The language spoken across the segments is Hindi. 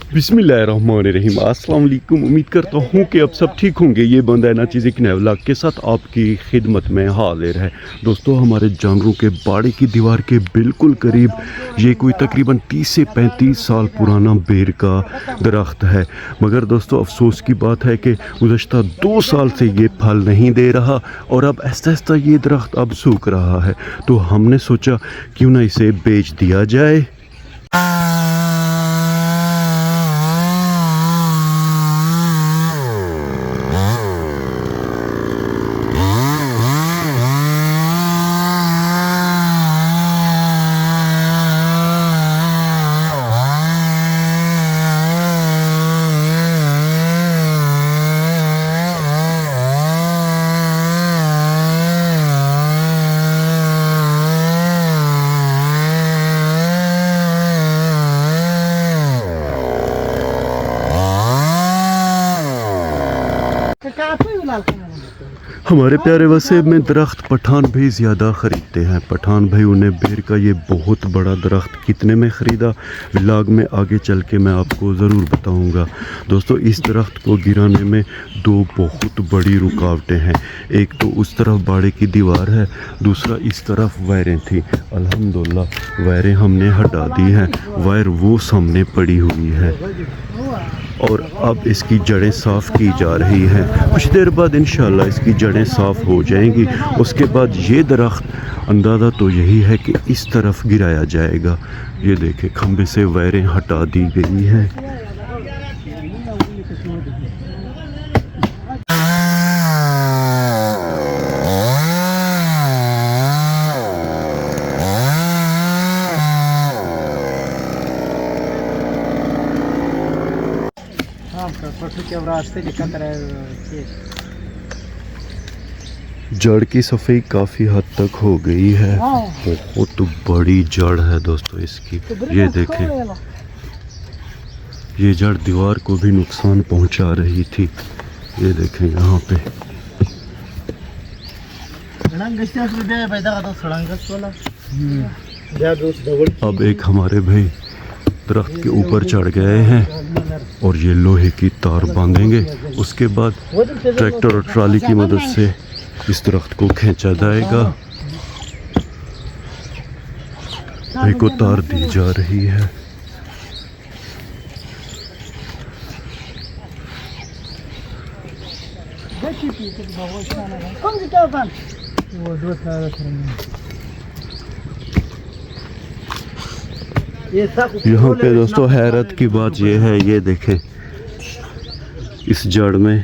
बिस्मिल्लाहिर्रहमानिर्रहीम। अस्सलाम वालेकुम। उम्मीद करता हूँ कि अब सब ठीक होंगे। ये बंदा है ना चीज़ एक नए व्लॉग के साथ आपकी खिदमत में हाजिर है। दोस्तों, हमारे जानवरों के बाड़े की दीवार के बिल्कुल करीब ये कोई तकरीबन 30 से 35 साल पुराना बेर का दरख्त है। मगर दोस्तों, अफसोस की बात है कि गुज़श्ता 2 साल से ये फल नहीं दे रहा और अब आहिस्ता आहिस्ता ये दरख्त अब सूख रहा है। तो हमने सोचा क्यों ना इसे बेच दिया जाए। हमारे प्यारे वसेब में दरख्त पठान भाई ज़्यादा ख़रीदते हैं। पठान भाई उन्हें बेर का ये बहुत बड़ा दरख्त कितने में ख़रीदा, व्लॉग में आगे चल के मैं आपको ज़रूर बताऊंगा। दोस्तों, इस दरख्त को गिराने में 2 बहुत बड़ी रुकावटें हैं। एक तो उस तरफ बाड़े की दीवार है, दूसरा इस तरफ वायरें थी। अल्हम्दुलिल्लाह वायरें हमने हटा दी हैं, वायर वो सामने पड़ी हुई है और अब इसकी जड़ें साफ़ की जा रही हैं। कुछ देर बाद इंशाल्लाह इसकी जड़ें साफ़ हो जाएंगी। उसके बाद ये दरख्त अंदाज़ा तो यही है कि इस तरफ गिराया जाएगा। ये देखें, खंबे से वायरें हटा दी गई हैं। जड़ की सफाई काफ़ी हद तक हो गई है। बहुत बड़ी जड़ है दोस्तों इसकी। ये देखें, ये जड़ दीवार को भी नुकसान पहुंचा रही थी। ये देखें यहाँ पे। अब एक हमारे भाई दरख्त के ऊपर चढ़ गए हैं और ये लोहे की तार बांधेंगे। उसके बाद ट्रैक्टर और ट्राली की मदद से इस दरख्त को खींचा जाएगा। भाई को तार दी जा रही है। यहाँ पे दोस्तों हैरत की बात यह है, ये देखें, इस जड़ में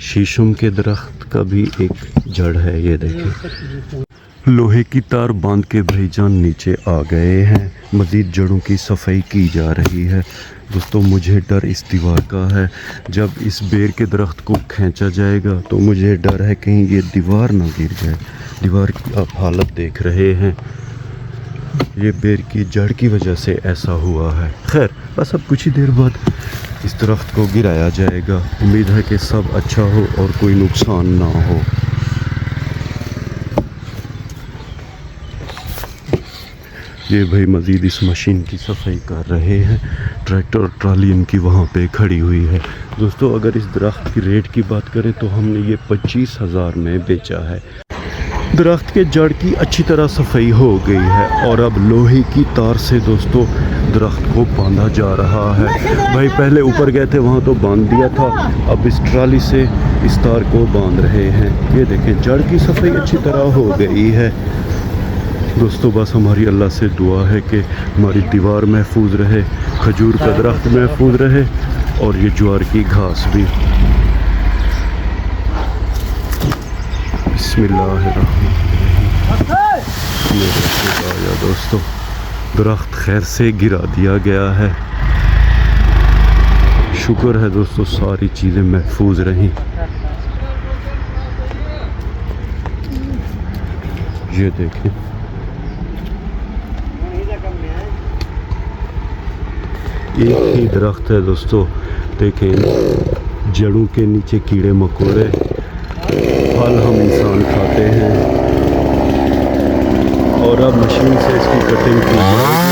शीशम के दरख्त का भी एक जड़ है। ये देखें, लोहे की तार बांध के भाईजान नीचे आ गए हैं। मज़ीद जड़ों की सफाई की जा रही है। दोस्तों, मुझे डर इस दीवार का है। जब इस बेर के दरख्त को खींचा जाएगा तो मुझे डर है कहीं ये दीवार ना गिर जाए। दीवार की आप हालत देख रहे हैं, ये बेर की जड़ की वजह से ऐसा हुआ है। खैर, बस अब कुछ ही देर बाद इस दरख्त को गिराया जाएगा। उम्मीद है कि सब अच्छा हो और कोई नुकसान ना हो। ये भाई मज़ीद इस मशीन की सफाई कर रहे हैं। ट्रैक्टर और ट्राली इनकी वहाँ पे खड़ी हुई है। दोस्तों, अगर इस दरख्त की रेट की बात करें तो हमने ये 25,000 में बेचा है। दरख्त के जड़ की अच्छी तरह सफाई हो गई है और अब लोहे की तार से दोस्तों दरख्त को बांधा जा रहा है। भाई पहले ऊपर गए थे, वहाँ तो बांध दिया था, अब इस ट्राली से इस तार को बांध रहे हैं। ये देखें, जड़ की सफाई अच्छी तरह हो गई है। दोस्तों, बस हमारी अल्लाह से दुआ है कि हमारी दीवार महफूज रहे, खजूर का दरख्त महफूज रहे और ये ज्वार की घास भी। बिस्मिल्लाहिर्रहमानिर्रहीम। दोस्तों, दरख्त खैर से गिरा दिया गया है। शुक्र है दोस्तों, सारी चीज़ें महफूज रहीं। ये देखें, एक ही दरख्त है दोस्तों, देखें जड़ों के नीचे कीड़े मकोड़े, फल हम इंसान खाते हैं। और अब मशीन से इसकी कटिंग की जाएगी।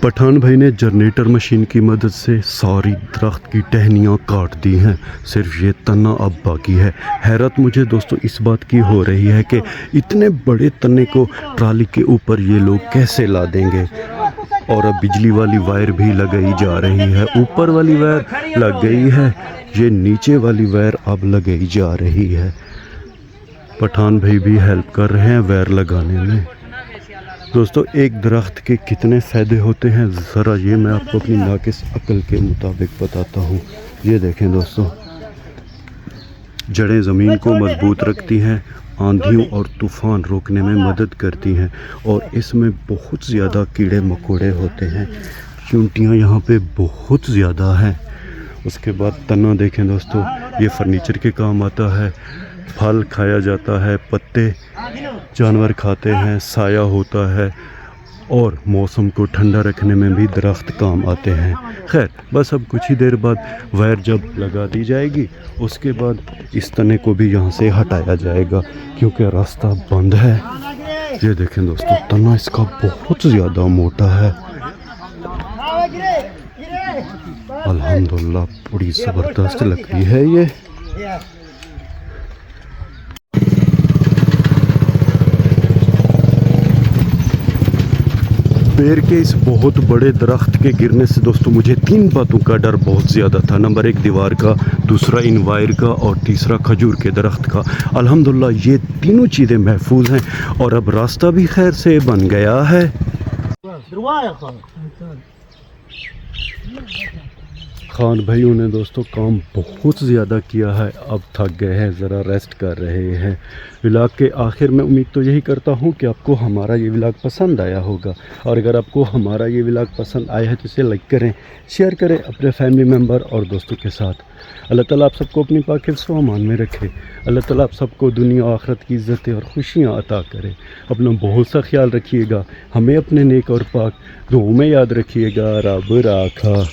पठान भाई ने जनरेटर मशीन की मदद से सारी दरख्त की टहनियाँ काट दी हैं, सिर्फ ये तना अब बाकी है। हैरत मुझे दोस्तों इस बात की हो रही है कि इतने बड़े तने को ट्राली के ऊपर ये लोग कैसे ला देंगे। और अब बिजली वाली वायर भी लगाई जा रही है, ऊपर वाली वायर लग गई है, ये नीचे वाली वायर अब लगाई जा रही है। पठान भाई भी हेल्प कर रहे हैं वायर लगाने में। दोस्तों एक दरख्त के कितने फ़ायदे होते हैं ज़रा ये मैं आपको अपनी नाकिस अक्ल के मुताबिक बताता हूँ। ये देखें दोस्तों, जड़ें ज़मीन को मजबूत रखती हैं, आंधियों और तूफ़ान रोकने में मदद करती हैं, और इसमें बहुत ज़्यादा कीड़े मकोड़े होते हैं, चूंटियाँ यहाँ पे बहुत ज़्यादा हैं। उसके बाद तना देखें दोस्तों, ये फर्नीचर के काम आता है, फल खाया जाता है, पत्ते जानवर खाते हैं, साया होता है, और मौसम को ठंडा रखने में भी दरख्त काम आते हैं। खैर बस अब कुछ ही देर बाद वायर जब लगा दी जाएगी उसके बाद इस तने को भी यहाँ से हटाया जाएगा क्योंकि रास्ता बंद है। ये देखें दोस्तों, तना इसका बहुत ज़्यादा मोटा है। अल्हम्दुलिल्लाह बड़ी ज़बरदस्त लकड़ी है ये। बेर के इस बहुत बड़े दरख्त के गिरने से दोस्तों मुझे 3 बातों का डर बहुत ज़्यादा था। नंबर 1 दीवार का, दूसरा इन वायर का और तीसरा खजूर के दरख्त का। अल्हम्दुलिल्लाह ये तीनों चीज़ें महफूज हैं और अब रास्ता भी खैर से बन गया है। खान भाइयों ने दोस्तों काम बहुत ज़्यादा किया है, अब थक गए हैं, ज़रा रेस्ट कर रहे हैं। व्लॉग के आखिर में उम्मीद तो यही करता हूँ कि आपको हमारा ये व्लॉग पसंद आया होगा, और अगर आपको हमारा ये व्लॉग पसंद आया है तो इसे लाइक करें, शेयर करें अपने फैमिली मेम्बर और दोस्तों के साथ। अल्लाह ताला आप सबको अपनी पाक हिफ्ज़ व अमान में रखे। अल्लाह ताला आप सबको दुनिया और आखिरत की इज़्ज़तें और खुशियाँ अता करे। अपना बहुत सा ख्याल रखिएगा, हमें अपने नेक और पाक दुआओं में याद रखिएगा। रब राखा।